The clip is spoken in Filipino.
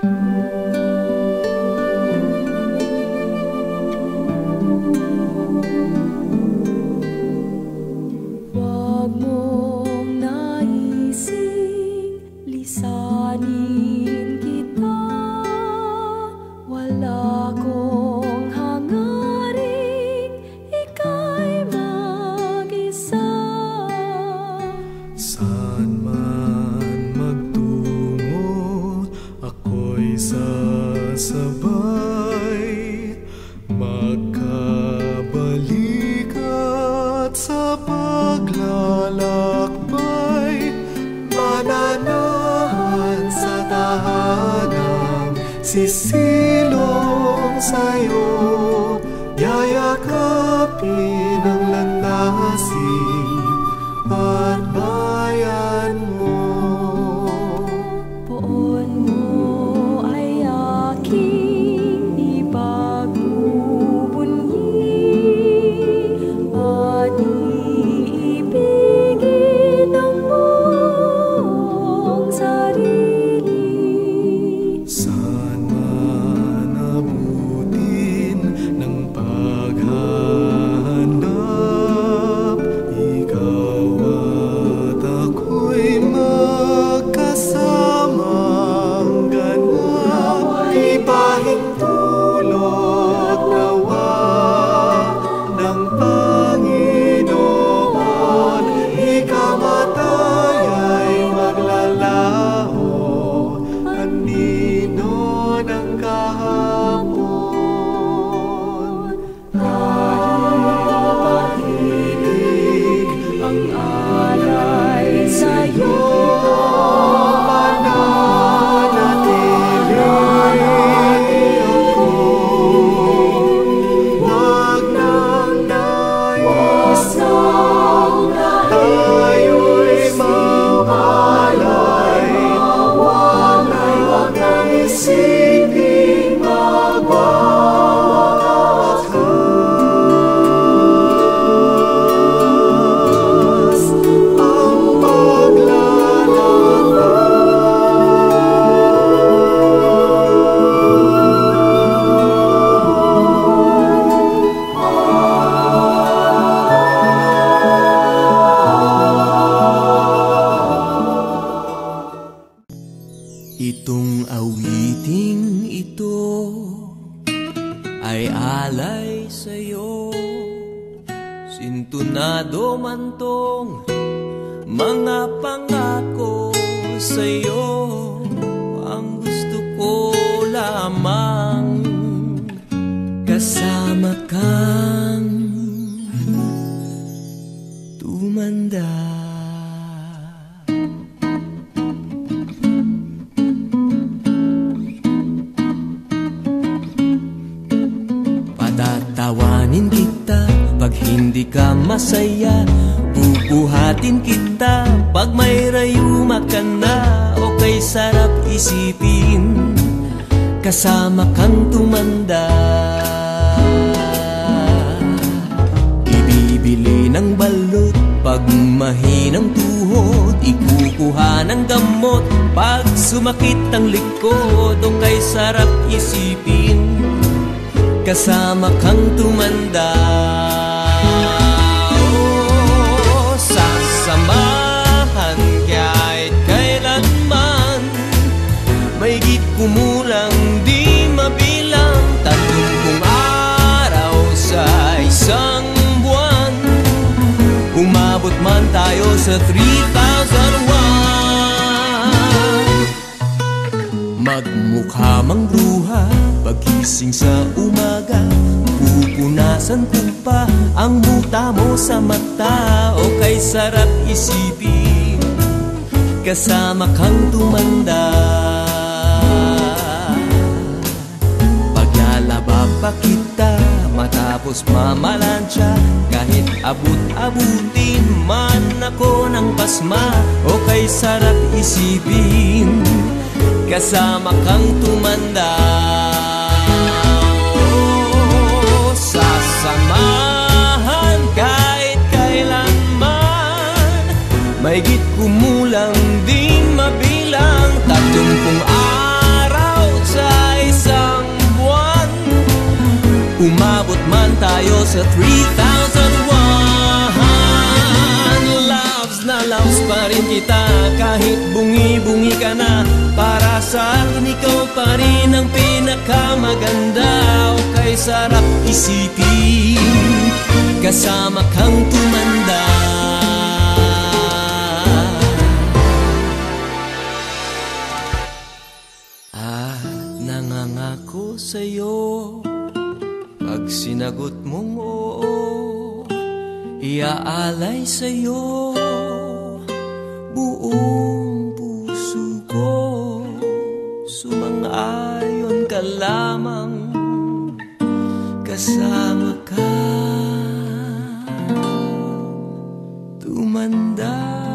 Huwag mong naising lisanin kita, wala kong hangaring ika'y mag-isa. Saan man magtungo, ako'y sasabay, magkabalik at sa paglalakbay, mananahan sa tahanang sisilong sa'yo, yayakapin ang landasin at bayan mo. Poon mo ay aking ipagbubunyi at iibigin ang buong sarili. Saan man abutin ng paghahanap, ikaw at ako'y magkasamang ganap. Ipahintulot nawa ng Panginoon, ikamatay ay maglalaho, anino ng kahapon. Dahil pag-ibig ang Alay sa'yo, mananatili ako. Huwag nang naisang tayo'y mawalay, huwag nang isiping magwawakas ang Itong awiting ito ay alay sa'yo, sintunado man tong mga pangako sa'yo. Ang gusto ko lamang kasama kang tumanda. Patatawanin kita pag hindi ka masaya, bubuhatin kita pag may rayuma ka na, o kay sarap isipin kasama kang tumanda. Ibibili ng balot pag mahinang tuhod, ikukuha ng gamot pag sumakit ang likod, o kay sarap isipin kasama kang tumanda. Oh, sasamahan kahit kailanman, mahigit kumulang di mabilang, 30 araw sa isang buwan, umabot man tayo sa 3,001. Magmukha mang bruha pagising sa umaga, pupunasan ko pa ang buta mo sa mata, o kay sarap isipin kasama kang tumanda. Paglalaba pa kita matapos mamalansya, kahit abut-abutin man ako ng pasma, o kay sarap isipin kasama kang tumanda. Oh, sasamahan kahit kailanman, mahigit kumulang di mabilang, 30 araw tayo sa 3001. Loves na loves pa rin kita kahit bungi-bungi ka na. Para sa akin ikaw pa rin ang pinakamaganda. O kay sarap isipin kasama kang tumanda. Nangangako sa'yo, pag sinagot mong oo, iaalay sa'yo buong puso ko. Sumang-ayon ka lamang, kasama ka tumanda.